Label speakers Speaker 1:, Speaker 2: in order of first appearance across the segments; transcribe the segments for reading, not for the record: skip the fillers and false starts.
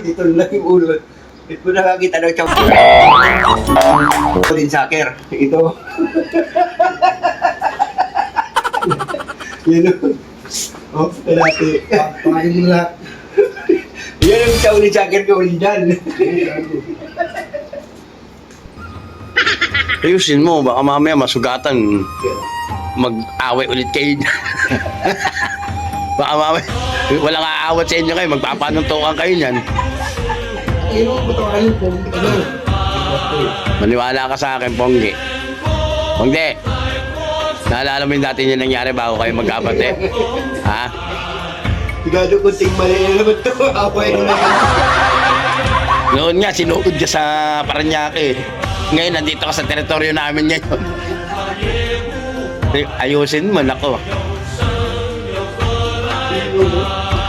Speaker 1: Ito lang yung ulo. Ito po nakakita ng chow. Ito din soccer. Ito. Yan o. Oh, kalate.
Speaker 2: Pakain mo lahat.
Speaker 1: Yan ang chow ni soccer ko original.
Speaker 3: Ayusin mo, baka mamaya masugatan. Mag-away ulit kayo. Baka mamaya, walang aawat sa inyo kayo, magpapanuntukan kayo niyan.
Speaker 2: Ayun mo ito kayo po.
Speaker 3: Maniwala ka sa akin, Ponggi. Ponggi, naalala mo yung dati yung nangyari bago kayo magkapatid? Ha?
Speaker 1: Sigado kunting mali na naman ito. Away na naman.
Speaker 3: Noon nga, sinuod ka sa Paranaque. Ngayon, nandito ka sa teritoryo namin ngayon. Ayusin mo, nako.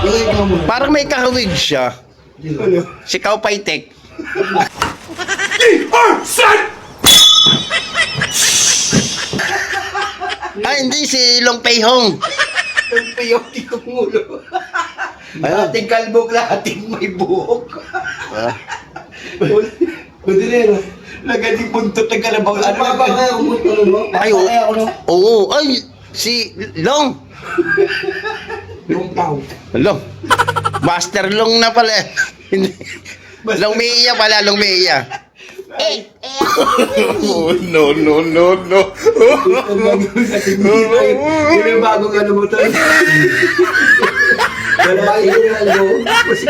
Speaker 2: Ilay ka mo.
Speaker 3: Parang may kahawig siya.
Speaker 1: Ano?
Speaker 3: Si Kao Paitek. Ay, hindi. Si Long Pei Hong.
Speaker 1: Ang payote kong ulo.
Speaker 3: Ayun.
Speaker 1: Ating kalbog ating may buhok.
Speaker 3: Ah.
Speaker 1: Pwede na yun. Nagating puntot ng kalabaw.
Speaker 2: Ano pa ba kaya kumunta mo?
Speaker 3: Ay, oo.
Speaker 2: Kaya ako no?
Speaker 3: Oo. Ay, si Long.
Speaker 2: Yung tao.
Speaker 3: Long. Master Long na pala. Hindi. Long Mia pala, Long Mia. Oh, no.
Speaker 1: Ang bagong ating yun ang bagong ano mo to. Wala yung kalbo. Kasi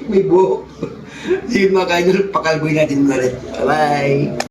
Speaker 1: may buhok. Sige mga kainol, pakalboy natin ulit. Bye-bye.